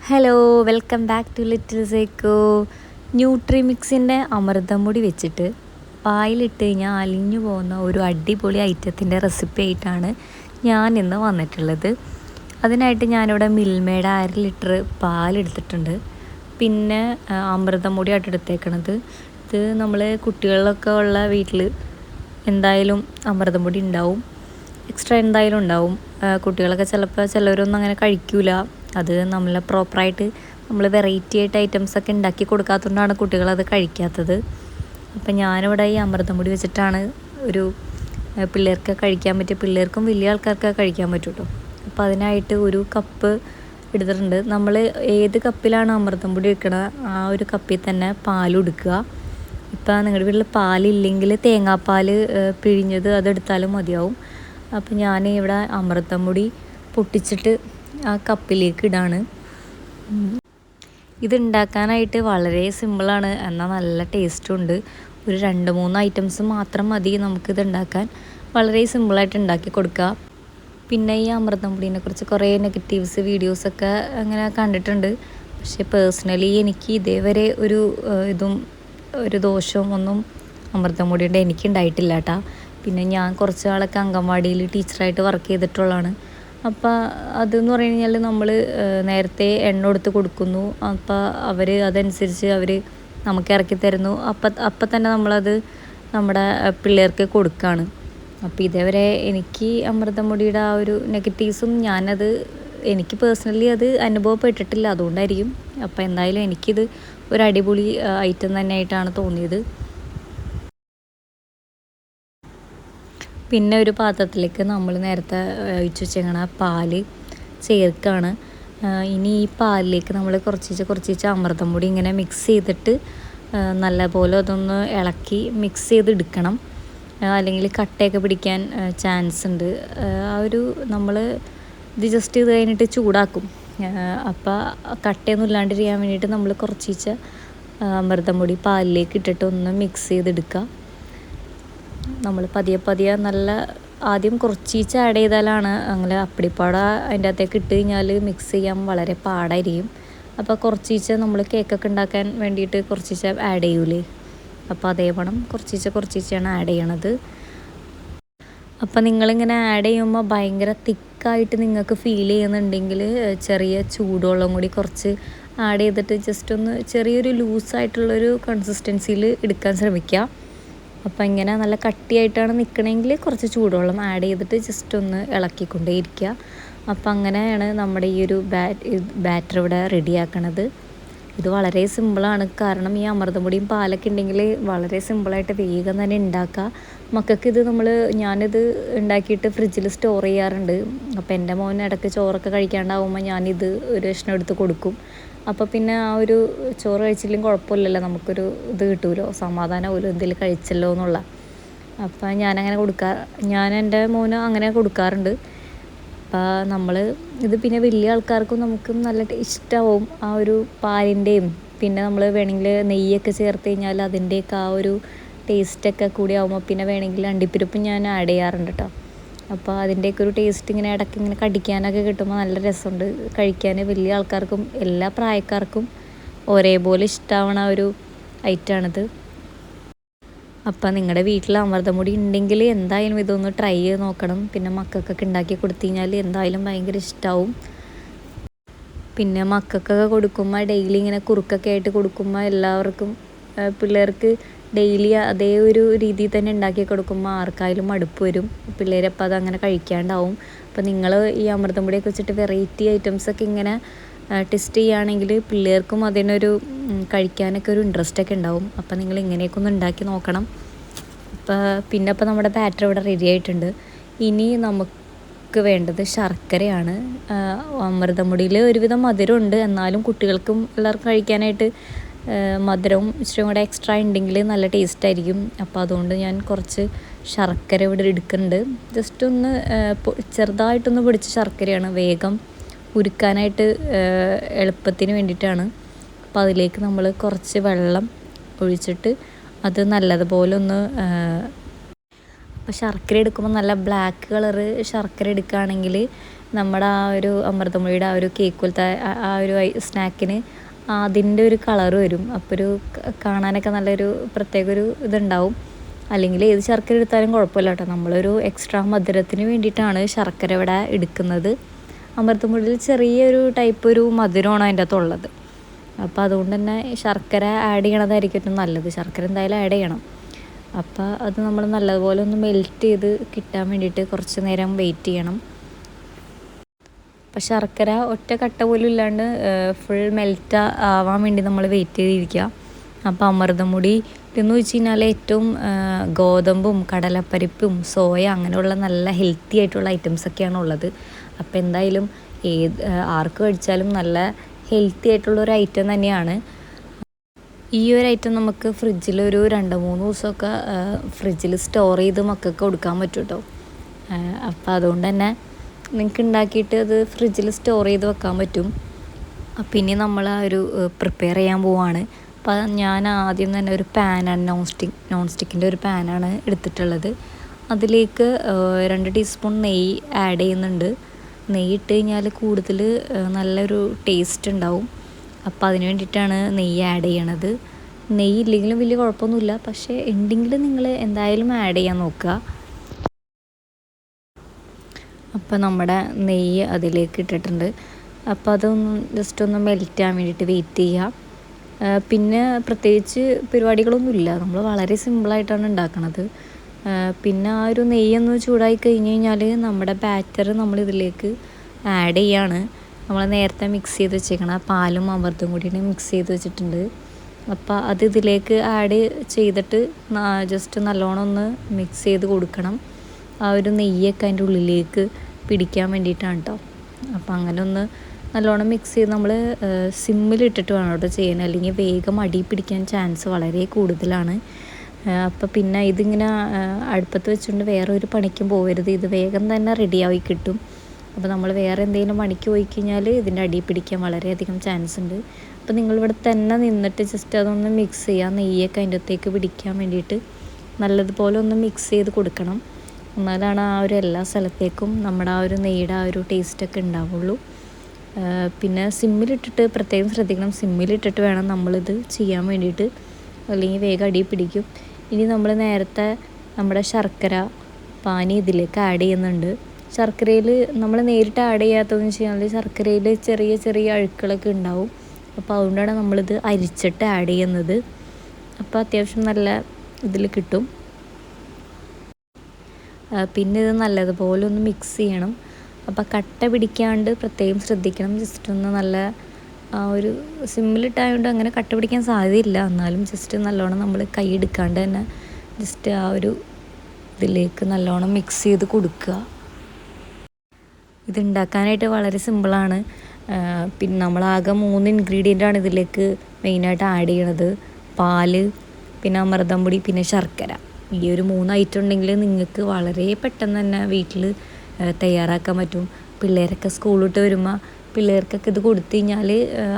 Hello, welcome back to Little Psycho. ന്യൂട്രിമിക്സിൻ്റെ അമൃതംപൊടി വെച്ചിട്ട് പാലിട്ട് കഴിഞ്ഞാൽ അലിഞ്ഞു പോകുന്ന ഒരു അടിപൊളി ഐറ്റത്തിൻ്റെ റെസിപ്പി ആയിട്ടാണ് ഞാൻ ഇന്ന് വന്നിട്ടുള്ളത്. അതിനായിട്ട് ഞാനിവിടെ മിൽമയുടെ 1/2 ലിറ്റർ പാലെടുത്തിട്ടുണ്ട്. പിന്നെ അമൃതംപൊടിയായിട്ട് എടുത്തേക്കണത്. ഇത് നമ്മൾ കുട്ടികളിലൊക്കെ ഉള്ള വീട്ടിൽ എന്തായാലും അമൃതംപൊടി ഉണ്ടാവും, എക്സ്ട്രാ എന്തായാലും ഉണ്ടാവും. കുട്ടികളൊക്കെ ചിലവരൊന്നും അങ്ങനെ കഴിക്കൂല. അത് നമ്മളെ പ്രോപ്പറായിട്ട് നമ്മൾ വെറൈറ്റി ആയിട്ട് ഐറ്റംസൊക്കെ ഉണ്ടാക്കി കൊടുക്കാത്തതുകൊണ്ടാണ് കുട്ടികളത് കഴിക്കാത്തത്. അപ്പം ഞാനിവിടെ ഈ അമൃതംപൊടി വെച്ചിട്ടാണ് ഒരു പിള്ളേർക്ക് കഴിക്കാൻ പറ്റിയ, പിള്ളേർക്കും വലിയ ആൾക്കാർക്ക് കഴിക്കാൻ പറ്റും കേട്ടോ. അപ്പോൾ അതിനായിട്ട് ഒരു കപ്പ് എടുത്തിട്ടുണ്ട്. നമ്മൾ ഏത് കപ്പിലാണ് അമൃതംപൊടി എടുക്കണത് ആ ഒരു കപ്പിൽ തന്നെ പാലും എടുക്കുക. ഇപ്പം നിങ്ങളുടെ വീട്ടിൽ പാലില്ലെങ്കിൽ തേങ്ങാപ്പാൽ പിഴിഞ്ഞത് അതെടുത്താലും മതിയാവും. അപ്പം ഞാൻ ഇവിടെ അമൃതംപൊടി പൊട്ടിച്ചിട്ട് ആ കപ്പിലേക്ക് ഇടാണ്. ഇതുണ്ടാക്കാനായിട്ട് വളരെ സിമ്പിളാണ്, എന്നാൽ നല്ല ടേസ്റ്റും ഉണ്ട്. ഒരു 2-3 ഐറ്റംസ് മാത്രം മതി നമുക്കിത് ഉണ്ടാക്കാൻ. വളരെ സിമ്പിളായിട്ട് ഉണ്ടാക്കി കൊടുക്കുക. പിന്നെ ഈ അമൃതംപൊടിനെ കുറിച്ച് കുറേ നെഗറ്റീവ്സ് വീഡിയോസൊക്കെ അങ്ങനെ കണ്ടിട്ടുണ്ട്. പക്ഷേ പേഴ്സണലി എനിക്ക് ഇതേവരെ ഒരു ദോഷവും ഒന്നും അമൃതംപൊടിയുടെ എനിക്ക് ഉണ്ടായിട്ടില്ല കേട്ടോ. പിന്നെ ഞാൻ കുറച്ച് നാളൊക്കെ അംഗൻവാടിയിൽ ടീച്ചറായിട്ട് വർക്ക് ചെയ്തിട്ടുള്ളതാണ്. അപ്പോൾ അതെന്ന് പറഞ്ഞു കഴിഞ്ഞാൽ നമ്മൾ നേരത്തെ എണ്ണ കൊടുത്ത് കൊടുക്കുന്നു. അപ്പോൾ അതനുസരിച്ച് അവർ നമുക്ക് ഇറക്കി തരുന്നു. അപ്പം തന്നെ നമ്മളത് നമ്മുടെ പിള്ളേർക്ക് കൊടുക്കുകയാണ്. അപ്പോൾ ഇതേവരെ എനിക്ക് അമൃതംപൊടിയുടെ ആ ഒരു നെഗറ്റീവ്സും എനിക്ക് പേഴ്സണലി അത് അനുഭവപ്പെട്ടിട്ടില്ല. അതുകൊണ്ടായിരിക്കും. അപ്പോൾ എന്തായാലും എനിക്കിത് ഒരു അടിപൊളി ഐറ്റം തന്നെയായിട്ടാണ് തോന്നിയത്. പിന്നെ ഒരു പാത്രത്തിലേക്ക് നമ്മൾ നേരത്തെ ഒഴിച്ച് വെച്ചേക്കണ പാല് ചേർക്കുകയാണ്. ഇനി ഈ പാലിലേക്ക് നമ്മൾ കുറച്ച് അമൃതംപൊടി ഇങ്ങനെ മിക്സ് ചെയ്തിട്ട് നല്ലപോലെ അതൊന്ന് ഇളക്കി മിക്സ് ചെയ്തെടുക്കണം. അല്ലെങ്കിൽ കട്ടയൊക്കെ പിടിക്കാൻ ചാൻസ് ഉണ്ട്. നമ്മൾ ഇത് ജസ്റ്റ് ഇത് കഴിഞ്ഞിട്ട് ചൂടാക്കും. അപ്പോൾ കട്ടയൊന്നും ഇല്ലാണ്ടിരിക്കാൻ വേണ്ടിയിട്ട് നമ്മൾ കുറച്ച് അമൃതംപൊടി പാലിലേക്ക് ഇട്ടിട്ട് ഒന്ന് മിക്സ് ചെയ്തെടുക്കുക. നമ്മൾ പതിയെ നല്ല ആദ്യം കുറച്ച് ആഡ് ചെയ്താലാണ് അങ്ങനെ അപ്പടിപ്പാട അതിൻ്റെ അകത്തേക്ക് ഇട്ട് കഴിഞ്ഞാൽ മിക്സ് ചെയ്യാൻ വളരെ പാടായിരിക്കും. അപ്പോൾ കുറച്ച് നമ്മൾ കേക്കൊക്കെ ഉണ്ടാക്കാൻ വേണ്ടിയിട്ട് കുറച്ച് ആഡ് ചെയ്യൂലേ, അപ്പോൾ അതേപണം കുറച്ചാണ് ആഡ് ചെയ്യണത്. അപ്പോൾ നിങ്ങളിങ്ങനെ ആഡ് ചെയ്യുമ്പോൾ ഭയങ്കര തിക്കായിട്ട് നിങ്ങൾക്ക് ഫീൽ ചെയ്യുന്നുണ്ടെങ്കിൽ ചെറിയ ചൂടുവെള്ളം കൂടി കുറച്ച് ആഡ് ചെയ്തിട്ട് ജസ്റ്റ് ഒന്ന് ചെറിയൊരു ലൂസായിട്ടുള്ളൊരു കൺസിസ്റ്റൻസിയിൽ എടുക്കാൻ ശ്രമിക്കുക. അപ്പോൾ ഇങ്ങനെ നല്ല കട്ടിയായിട്ടാണ് നിൽക്കണമെങ്കിൽ കുറച്ച് ചൂടുവെള്ളം ആഡ് ചെയ്തിട്ട് ജസ്റ്റ് ഒന്ന് ഇളക്കിക്കൊണ്ടേയിരിക്കുക. അപ്പോൾ അങ്ങനെയാണ് നമ്മുടെ ഈ ഒരു ബാറ്റർ ഇവിടെ റെഡിയാക്കണത്. ഇത് വളരെ സിമ്പിളാണ്. കാരണം ഈ അമൃതംപൊടിയും പാലൊക്കെ ഉണ്ടെങ്കിൽ വളരെ സിമ്പിളായിട്ട് വേഗം തന്നെ ഉണ്ടാക്കുക. മക്കൾക്ക് ഞാനിത് ഉണ്ടാക്കിയിട്ട് ഫ്രിഡ്ജിൽ സ്റ്റോർ ചെയ്യാറുണ്ട്. അപ്പോൾ എൻ്റെ മോൻ ഇടയ്ക്ക് ചോറൊക്കെ കഴിക്കാണ്ടാവുമ്പോൾ ഞാനിത് ഒരു കഷ്ണം എടുത്ത് കൊടുക്കും. അപ്പോൾ പിന്നെ ആ ഒരു ചോറ് കഴിച്ചില്ലെങ്കിൽ കുഴപ്പമില്ലല്ലോ, നമുക്കൊരു ഇത് കിട്ടുമല്ലോ, സമാധാനമാവുമല്ലോ എന്തെങ്കിലും കഴിച്ചല്ലോ എന്നുള്ള. അപ്പോൾ ഞാൻ എൻ്റെ മോന് അങ്ങനെ കൊടുക്കാറുണ്ട്. അപ്പോൾ ഇത് പിന്നെ വലിയ ആൾക്കാർക്കും നമുക്കും നല്ല ഇഷ്ടമാവും ആ ഒരു പാലിൻ്റെയും. പിന്നെ നമ്മൾ വേണമെങ്കിൽ നെയ്യൊക്കെ ചേർത്ത് കഴിഞ്ഞാൽ അതിൻ്റെയൊക്കെ ആ ഒരു ടേസ്റ്റൊക്കെ കൂടി ആകുമ്പോൾ പിന്നെ വേണമെങ്കിൽ അണ്ടിപ്പരിപ്പും ഞാൻ ആഡ് ചെയ്യാറുണ്ട് കേട്ടോ. അപ്പോൾ അതിൻ്റെയൊക്കെ ഒരു ടേസ്റ്റ് ഇങ്ങനെ ഇടയ്ക്ക് ഇങ്ങനെ കടിക്കാനൊക്കെ കിട്ടുമ്പോൾ നല്ല രസമുണ്ട് കഴിക്കാൻ. വലിയ ആൾക്കാർക്കും എല്ലാ പ്രായക്കാർക്കും ഒരേപോലെ ഇഷ്ടമാവണ ഒരു ഐറ്റമാണിത്. അപ്പോൾ നിങ്ങളുടെ വീട്ടിൽ അമൃതംപൊടി ഉണ്ടെങ്കിൽ എന്തായാലും ഇതൊന്ന് ട്രൈ ചെയ്ത് നോക്കണം. പിന്നെ മക്കൾക്കൊക്കെ ഉണ്ടാക്കി കൊടുത്തു കഴിഞ്ഞാൽ എന്തായാലും ഭയങ്കര ഇഷ്ടമാവും. പിന്നെ മക്കൾക്കൊക്കെ കൊടുക്കുമ്പോൾ ഡെയിലി ഇങ്ങനെ കുറുക്കൊക്കെ ആയിട്ട് കൊടുക്കുമ്പോൾ എല്ലാവർക്കും പിള്ളേർക്ക് ഡെയിലി അതേ ഒരു രീതിയിൽ തന്നെ ഉണ്ടാക്കി കൊടുക്കുമ്പോൾ ആർക്കായാലും മടുപ്പ് വരും. പിള്ളേരപ്പോൾ അതങ്ങനെ കഴിക്കാണ്ടാവും. അപ്പോൾ നിങ്ങൾ ഈ അമൃതംപൊടിയൊക്കെ വെച്ചിട്ട് വെറൈറ്റി ഐറ്റംസൊക്കെ ഇങ്ങനെ ടെസ്റ്റ് ചെയ്യുകയാണെങ്കിൽ പിള്ളേർക്കും അതിനൊരു കഴിക്കാനൊക്കെ ഒരു ഇൻട്രസ്റ്റൊക്കെ ഉണ്ടാവും. അപ്പോൾ നിങ്ങൾ ഇങ്ങനെയൊക്കെ ഒന്ന് ഉണ്ടാക്കി നോക്കണം. അപ്പോൾ നമ്മുടെ ബാറ്റർ ഇവിടെ റെഡി ആയിട്ടുണ്ട്. ഇനി നമുക്ക് വേണ്ടത് ശർക്കരയാണ്. അമൃതംപൊടിയിൽ ഒരുവിധം മധുരമുണ്ട്, എന്നാലും കുട്ടികൾക്കും എല്ലാവർക്കും കഴിക്കാനായിട്ട് മധുരവും ഇച്ചിരി കൂടെ എക്സ്ട്രാ ഉണ്ടെങ്കിൽ നല്ല ടേസ്റ്റായിരിക്കും. അപ്പോൾ അതുകൊണ്ട് ഞാൻ കുറച്ച് ശർക്കര ഇവിടെ എടുക്കുന്നുണ്ട്. ജസ്റ്റ് ഒന്ന് ചെറുതായിട്ടൊന്ന് പൊടിച്ച ശർക്കരയാണ്, വേഗം ഉരുക്കാനായിട്ട് എളുപ്പത്തിന് വേണ്ടിയിട്ടാണ്. അപ്പോൾ അതിലേക്ക് നമ്മൾ കുറച്ച് വെള്ളം ഒഴിച്ചിട്ട് അത് നല്ലതുപോലെ ഒന്ന് അപ്പോൾ ശർക്കര എടുക്കുമ്പോൾ നല്ല ബ്ലാക്ക് കളറ് ശർക്കര എടുക്കുകയാണെങ്കിൽ നമ്മുടെ ആ ഒരു അമൃതമൊഴിയുടെ ആ ഒരു കേക്ക് പോലത്തെ ആ ഒരു സ്നാക്കിന് അതിൻ്റെ ഒരു കളറ് വരും. അപ്പോൾ ഒരു കാണാനൊക്കെ നല്ലൊരു പ്രത്യേക ഒരു ഇതുണ്ടാവും. അല്ലെങ്കിൽ ഏത് ശർക്കര എടുത്താലും കുഴപ്പമില്ല കേട്ടോ. നമ്മളൊരു എക്സ്ട്രാ മധുരത്തിന് വേണ്ടിയിട്ടാണ് ശർക്കര ഇവിടെ എടുക്കുന്നത്. അമൃതമൊഴിയിൽ ചെറിയൊരു ടൈപ്പ് ഒരു മധുരമാണ് അതിൻ്റെ അകത്തുള്ളത്. അപ്പോൾ അതുകൊണ്ട് തന്നെ ശർക്കര ആഡ് ചെയ്യണതായിരിക്കും ഏറ്റവും നല്ലത്. ശർക്കര എന്തായാലും ആഡ് ചെയ്യണം. അപ്പോൾ അത് നമ്മൾ നല്ലതുപോലെ ഒന്ന് മെൽറ്റ് ചെയ്ത് കിട്ടാൻ വേണ്ടിയിട്ട് കുറച്ച് നേരം വെയിറ്റ് ചെയ്യണം. അപ്പോൾ ശർക്കര ഒറ്റ കട്ട പോലും ഇല്ലാണ്ട് ഫുൾ മെൽറ്റ് ആവാൻ വേണ്ടി നമ്മൾ വെയിറ്റ് ചെയ്തിരിക്കുക. അപ്പോൾ അമൃതമുടി എന്ന് വെച്ച് കഴിഞ്ഞാൽ ഏറ്റവും ഗോതമ്പും കടലപ്പരിപ്പും സോയ അങ്ങനെയുള്ള നല്ല ഹെൽത്തി ആയിട്ടുള്ള ഐറ്റംസൊക്കെയാണ് ഉള്ളത്. അപ്പോൾ എന്തായാലും ആർക്ക് കഴിച്ചാലും നല്ല ഹെൽത്തി ആയിട്ടുള്ളൊരു ഐറ്റം തന്നെയാണ്. ഈ ഒരു ഐറ്റം നമുക്ക് ഫ്രിഡ്ജിൽ ഒരു 2-3 ദിവസമൊക്കെ ഫ്രിഡ്ജിൽ സ്റ്റോർ ചെയ്ത് മക്കൾക്ക് കൊടുക്കാൻ പറ്റും കേട്ടോ. അപ്പോൾ അതുകൊണ്ട് തന്നെ നിങ്ങൾക്ക് ഉണ്ടാക്കിയിട്ട് അത് ഫ്രിഡ്ജിൽ സ്റ്റോർ ചെയ്ത് വെക്കാൻ പറ്റും. പിന്നെ നമ്മൾ ആ ഒരു പ്രിപ്പയർ ചെയ്യാൻ പോവാണ്. അപ്പോൾ ഞാൻ ആദ്യം തന്നെ ഒരു പാനാണ് നോൺ സ്റ്റിക്കിൻ്റെ ഒരു പാനാണ് എടുത്തിട്ടുള്ളത്. അതിലേക്ക് 2 ടീസ്പൂൺ നെയ്യ് ആഡ് ചെയ്യുന്നുണ്ട്. നെയ്യ് ഇട്ട് കഴിഞ്ഞാൽ കൂടുതൽ നല്ലൊരു ടേസ്റ്റ് ഉണ്ടാവും. അപ്പോൾ അതിന് വേണ്ടിയിട്ടാണ് നെയ്യ് ആഡ് ചെയ്യണത്. നെയ്യ് ഇല്ലെങ്കിലും വലിയ കുഴപ്പമൊന്നുമില്ല, പക്ഷേ ഉണ്ടെങ്കിൽ നിങ്ങൾ എന്തായാലും ആഡ് ചെയ്യാൻ നോക്കുക. അപ്പോൾ നമ്മുടെ നെയ്യ് അതിലേക്ക് ഇട്ടിട്ടുണ്ട്. അപ്പോൾ അതൊന്ന് ജസ്റ്റ് ഒന്ന് മെൽറ്റ് ആവാൻ വേണ്ടിയിട്ട് വെയിറ്റ് ചെയ്യുക. പിന്നെ പ്രത്യേകിച്ച് പരിപാടികളൊന്നുമില്ല, നമ്മൾ വളരെ സിമ്പിളായിട്ടാണ് ഉണ്ടാക്കുന്നത്. പിന്നെ ആ ഒരു നെയ്യൊന്ന് ചൂടായി കഴിഞ്ഞ് കഴിഞ്ഞാൽ നമ്മുടെ ബാറ്റർ നമ്മളിതിലേക്ക് ആഡ് ചെയ്യാണ്. നമ്മൾ നേരത്തെ മിക്സ് ചെയ്ത് വെച്ചേക്കണം പാലും അമൃതം കൂടി മിക്സ് ചെയ്ത് വെച്ചിട്ടുണ്ട്. അപ്പോൾ അത് ഇതിലേക്ക് ആഡ് ചെയ്തിട്ട് ജസ്റ്റ് നല്ലോണം ഒന്ന് മിക്സ് ചെയ്ത് കൊടുക്കണം. ആ ഒരു നെയ്യൊക്കെ അതിൻ്റെ ഉള്ളിലേക്ക് പിടിക്കാൻ വേണ്ടിയിട്ടാണ് കേട്ടോ. അപ്പോൾ അങ്ങനെ ഒന്ന് നല്ലോണം മിക്സ് ചെയ്ത് നമ്മൾ സിമ്മിലിട്ടിട്ട് വേണം കേട്ടോ ചെയ്യാൻ, അല്ലെങ്കിൽ വേഗം അടി പിടിക്കാൻ ചാൻസ് വളരെ കൂടുതലാണ്. അപ്പോൾ പിന്നെ ഇതിങ്ങനെ അടുപ്പത്ത് വെച്ചുകൊണ്ട് വേറെ ഒരു പണിക്കും പോകരുത്. ഇത് വേഗം തന്നെ റെഡിയായി കിട്ടും. അപ്പോൾ നമ്മൾ വേറെ എന്തെങ്കിലും പണിക്ക് പോയി കഴിഞ്ഞാൽ ഇതിൻ്റെ അടി പിടിക്കാൻ വളരെയധികം ചാൻസ് ഉണ്ട്. അപ്പോൾ നിങ്ങളിവിടെ തന്നെ നിന്നിട്ട് ജസ്റ്റ് അതൊന്ന് മിക്സ് ചെയ്യുക. നെയ്യൊക്കെ അതിൻ്റെ അകത്തേക്ക് പിടിക്കാൻ വേണ്ടിയിട്ട് നല്ലതുപോലെ ഒന്ന് മിക്സ് ചെയ്ത് കൊടുക്കണം. എന്നാലാണ് ആ ഒരു എല്ലാ സ്ഥലത്തേക്കും നമ്മുടെ ആ ഒരു നെയ്യുടെ ആ ഒരു ടേസ്റ്റൊക്കെ ഉണ്ടാവുള്ളൂ. പിന്നെ സിമ്മിലിട്ടിട്ട് പ്രത്യേകം ശ്രദ്ധിക്കണം. സിമ്മിലിട്ടിട്ട് വേണം നമ്മളിത് ചെയ്യാൻ വേണ്ടിയിട്ട്, അല്ലെങ്കിൽ വേഗം അടി പിടിക്കും. ഇനി നമ്മൾ നേരത്തെ നമ്മുടെ ശർക്കര പാനി ഇതിലേക്ക് ആഡ് ചെയ്യുന്നുണ്ട്. ശർക്കരയിൽ നമ്മൾ നേരിട്ട് ആഡ് ചെയ്യാത്തതെന്ന് വെച്ച് കഴിഞ്ഞാൽ ശർക്കരയിൽ ചെറിയ ചെറിയ അഴുക്കളൊക്കെ ഉണ്ടാവും. അപ്പോൾ അതുകൊണ്ടാണ് നമ്മളിത് അരിച്ചിട്ട് ആഡ് ചെയ്യുന്നത്. അപ്പോൾ അത്യാവശ്യം നല്ല ഇതിൽ കിട്ടും. പിന്നെ ഇത് നല്ലതുപോലെ ഒന്ന് മിക്സ് ചെയ്യണം. അപ്പോൾ കട്ട പിടിക്കാണ്ട് പ്രത്യേകം ശ്രദ്ധിക്കണം. ജസ്റ്റ് ഒന്ന് നല്ല ആ ഒരു സിമ്മിലിട്ടായതുകൊണ്ട് അങ്ങനെ കട്ട പിടിക്കാൻ സാധ്യതയില്ല. എന്നാലും ജസ്റ്റ് നല്ലോണം നമ്മൾ കൈ എടുക്കാണ്ട് തന്നെ ജസ്റ്റ് ആ ഒരു ഇതിലേക്ക് നല്ലോണം മിക്സ് ചെയ്ത് കൊടുക്കുക. ഇതുണ്ടാക്കാനായിട്ട് വളരെ സിമ്പിളാണ്. പിന്നെ നമ്മളാകെ 3 ഇൻഗ്രീഡിയൻ്റാണ് ഇതിലേക്ക് മെയിനായിട്ട് ആഡ് ചെയ്യണത്. പാല്, പിന്നെ അമൃതം പൊടി, പിന്നെ ശർക്കര. ഈ ഒരു 3 ഐറ്റം ഉണ്ടെങ്കിൽ നിങ്ങൾക്ക് വളരെ പെട്ടെന്ന് തന്നെ വീട്ടിൽ തയ്യാറാക്കാൻ പറ്റും. പിള്ളേരൊക്കെ സ്കൂളിട്ട് വരുമ്പോൾ പിള്ളേർക്കൊക്കെ ഇത് കൊടുത്തു കഴിഞ്ഞാൽ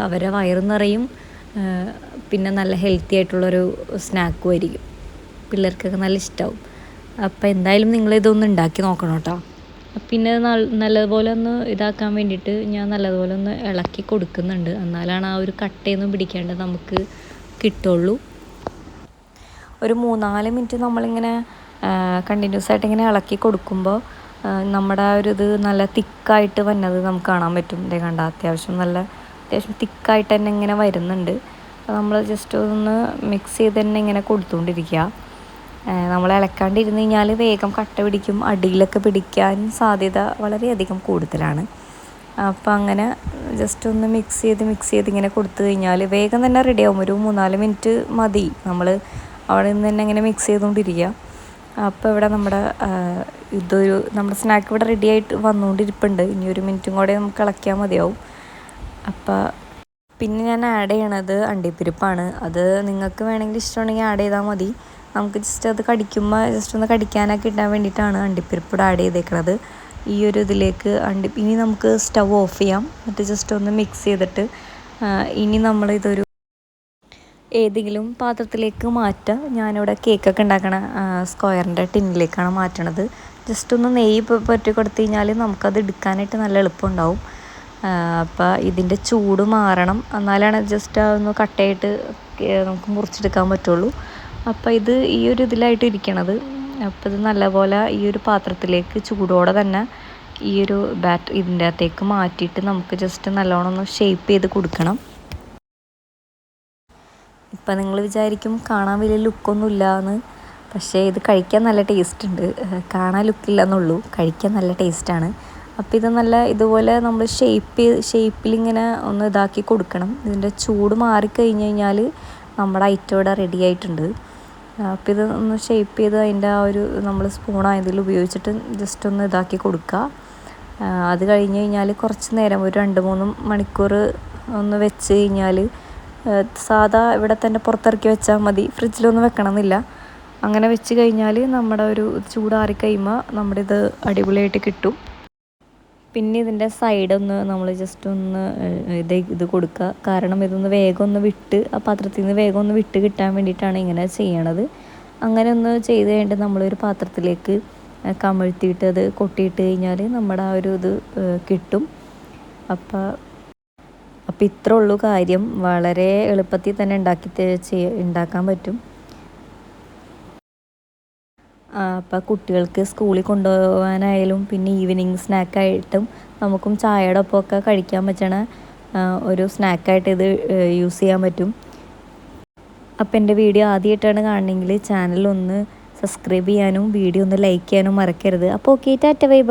അവരെ വയറ് നിറയും. പിന്നെ നല്ല ഹെൽത്തി ആയിട്ടുള്ളൊരു സ്നാക്കും ആയിരിക്കും. പിള്ളേർക്കൊക്കെ നല്ല ഇഷ്ടമാവും. അപ്പോൾ എന്തായാലും നിങ്ങളിതൊന്ന് ഉണ്ടാക്കി നോക്കണം കേട്ടോ. പിന്നെ നല്ലതുപോലെ ഒന്ന് ഇതാക്കാൻ വേണ്ടിയിട്ട് ഞാൻ നല്ലതുപോലെ ഒന്ന് ഇളക്കി കൊടുക്കുന്നുണ്ട്. എന്നാലാണ് ആ ഒരു കട്ടയൊന്നും പിടിക്കാണ്ട് നമുക്ക് കിട്ടുള്ളൂ. ഒരു 3-4 മിനിറ്റ് നമ്മളിങ്ങനെ കണ്ടിന്യൂസ് ആയിട്ട് ഇങ്ങനെ ഇളക്കി കൊടുക്കുമ്പോൾ നമ്മുടെ ആ ഒരു ഇത് നല്ല തിക്കായിട്ട് വന്നത് നമുക്ക് കാണാൻ പറ്റും. ഇതേ കണ്ട അത്യാവശ്യം തിക്കായിട്ട് തന്നെ ഇങ്ങനെ വരുന്നുണ്ട്. അപ്പോൾ നമ്മൾ ജസ്റ്റ് ഒന്ന് മിക്സ് ചെയ്ത് തന്നെ ഇങ്ങനെ കൊടുത്തുകൊണ്ടിരിക്കുക. നമ്മൾ ഇളക്കാണ്ടിരുന്ന് കഴിഞ്ഞാൽ വേഗം കട്ട പിടിക്കും. അടിയിലൊക്കെ പിടിക്കാൻ സാധ്യത വളരെയധികം കൂടുതലാണ്. അപ്പോൾ അങ്ങനെ ജസ്റ്റ് ഒന്ന് മിക്സ് ചെയ്ത് ഇങ്ങനെ കൊടുത്തു കഴിഞ്ഞാൽ വേഗം തന്നെ റെഡിയാവും. ഒരു 3-4 മിനിറ്റ് മതി. നമ്മൾ അവിടെ നിന്ന് തന്നെ ഇങ്ങനെ മിക്സ് ചെയ്തുകൊണ്ടിരിക്കുക. അപ്പോൾ ഇവിടെ നമ്മുടെ സ്നാക്ക് ഇവിടെ റെഡി ആയിട്ട് വന്നുകൊണ്ടിരിപ്പുണ്ട്. ഇനി 1 മിനിറ്റും കൂടെ നമുക്ക് ഇളക്കിയാൽ മതിയാവും. അപ്പോൾ പിന്നെ ഞാൻ ആഡ് ചെയ്യണത് അണ്ടിപ്പരിപ്പാണ്. അത് നിങ്ങൾക്ക് വേണമെങ്കിൽ ഇഷ്ടമുണ്ടെങ്കിൽ ആഡ് ചെയ്താൽ മതി. നമുക്ക് ജസ്റ്റ് അത് കടിക്കുമ്പോൾ ജസ്റ്റ് ഒന്ന് കടിക്കാനൊക്കെ ഇടാൻ വേണ്ടിയിട്ടാണ് അണ്ടിപ്പരിപ്പ് ഇവിടെ ആഡ് ചെയ്തേക്കുന്നത്. ഈ ഒരു ഇതിലേക്ക് ഇനി നമുക്ക് സ്റ്റവ് ഓഫ് ചെയ്യാം. എന്നിട്ട് ജസ്റ്റ് ഒന്ന് മിക്സ് ചെയ്തിട്ട് ഇനി നമ്മളിതൊരു ഏതെങ്കിലും പാത്രത്തിലേക്ക് മാറ്റുക. ഞാനിവിടെ കേക്കൊക്കെ ഉണ്ടാക്കണ സ്ക്വയറിൻ്റെ ടിന്നിലേക്കാണ് മാറ്റണത്. ജസ്റ്റ് ഒന്ന് നെയ്യ് പറ്റി കൊടുത്തു കഴിഞ്ഞാൽ നമുക്കത് എടുക്കാനായിട്ട് നല്ല എളുപ്പമുണ്ടാവും. അപ്പോൾ ഇതിൻ്റെ ചൂട് മാറണം, എന്നാലാണ് ജസ്റ്റ് അതൊന്ന് കട്ടയായിട്ട് നമുക്ക് മുറിച്ചെടുക്കാൻ പറ്റുള്ളൂ. അപ്പോൾ ഇത് ഈ ഒരു ഇതിലായിട്ട് ഇരിക്കണത്. അപ്പോൾ ഇത് നല്ലപോലെ ഈ ഒരു പാത്രത്തിലേക്ക് ചൂടോടെ തന്നെ ഈ ഒരു ഇതിൻ്റെ അകത്തേക്ക് മാറ്റിയിട്ട് നമുക്ക് ജസ്റ്റ് നല്ലോണം ഒന്ന് ഷേപ്പ് ചെയ്ത് കൊടുക്കണം. ഇപ്പം നിങ്ങൾ വിചാരിക്കും കാണാൻ വലിയ ലുക്കൊന്നുമില്ല എന്ന്, പക്ഷേ ഇത് കഴിക്കാൻ നല്ല ടേസ്റ്റ് ഉണ്ട്. കാണാൻ ലുക്കില്ല എന്നുള്ളൂ, കഴിക്കാൻ നല്ല ടേസ്റ്റാണ്. അപ്പോൾ ഇത് നല്ല ഇതുപോലെ നമ്മൾ ഷേപ്പിലിങ്ങനെ ഒന്ന് ഇതാക്കി കൊടുക്കണം. ഇതിൻ്റെ ചൂട് മാറിക്കഴിഞ്ഞ് കഴിഞ്ഞാൽ നമ്മുടെ ഐറ്റം ഇവിടെ റെഡി ആയിട്ടുണ്ട്. അപ്പോൾ ഇത് ഒന്ന് ഷേപ്പ് ചെയ്ത് അതിൻ്റെ ആ ഒരു നമ്മൾ സ്പൂണായതിൽ ഉപയോഗിച്ചിട്ട് ജസ്റ്റ് ഒന്ന് ഇതാക്കി കൊടുക്കുക. അത് കഴിഞ്ഞ് കഴിഞ്ഞാൽ കുറച്ച് നേരം ഒരു 2-3 മണിക്കൂർ ഒന്ന് വെച്ച് കഴിഞ്ഞാൽ സാധാ ഇവിടെ തന്നെ പുറത്തിറക്കി വെച്ചാൽ മതി, ഫ്രിഡ്ജിലൊന്നും വെക്കണമെന്നില്ല. അങ്ങനെ വെച്ച് കഴിഞ്ഞാൽ നമ്മുടെ ഒരു ചൂടാറി കഴിയുമ്പോൾ നമ്മുടെ ഇത് അടിപൊളിയായിട്ട് കിട്ടും. പിന്നെ ഇതിൻ്റെ സൈഡൊന്ന് നമ്മൾ ജസ്റ്റ് ഒന്ന് ഇത് കൊടുക്കുക. കാരണം ഇതൊന്ന് വേഗം ഒന്ന് വിട്ട് ആ പാത്രത്തിൽ നിന്ന് വേഗം ഒന്ന് വിട്ട് കിട്ടാൻ വേണ്ടിയിട്ടാണ് ഇങ്ങനെ ചെയ്യണത്. അങ്ങനെ ഒന്ന് ചെയ്ത് കഴിഞ്ഞിട്ട് നമ്മളൊരു പാത്രത്തിലേക്ക് കമഴ്ത്തിയിട്ട് അത് കൊട്ടിയിട്ട് കഴിഞ്ഞാൽ നമ്മുടെ ആ ഒരു ഇത് കിട്ടും. അപ്പോൾ ഇത്രേ ഉള്ളൂ കാര്യം. വളരെ എളുപ്പത്തിൽ തന്നെ ഉണ്ടാക്കാൻ പറ്റും. അപ്പോൾ കുട്ടികൾക്ക് സ്കൂളിൽ കൊണ്ടുപോകാനായാലും പിന്നെ ഈവനിങ് സ്നാക്കായിട്ടും നമുക്കും ചായയുടെ ഒപ്പമൊക്കെ കഴിക്കാൻ പറ്റണ ഒരു സ്നാക്കായിട്ട് ഇത് യൂസ് ചെയ്യാൻ പറ്റും. അപ്പോൾ എൻ്റെ വീഡിയോ ആദ്യമായിട്ടാണ് കാണണമെങ്കിൽ ചാനലൊന്ന് സബ്സ്ക്രൈബ് ചെയ്യാനും വീഡിയോ ഒന്ന് ലൈക്ക് ചെയ്യാനും മറക്കരുത്. അപ്പോൾ ഓക്കെ, ടാറ്റ ബൈ ബൈ.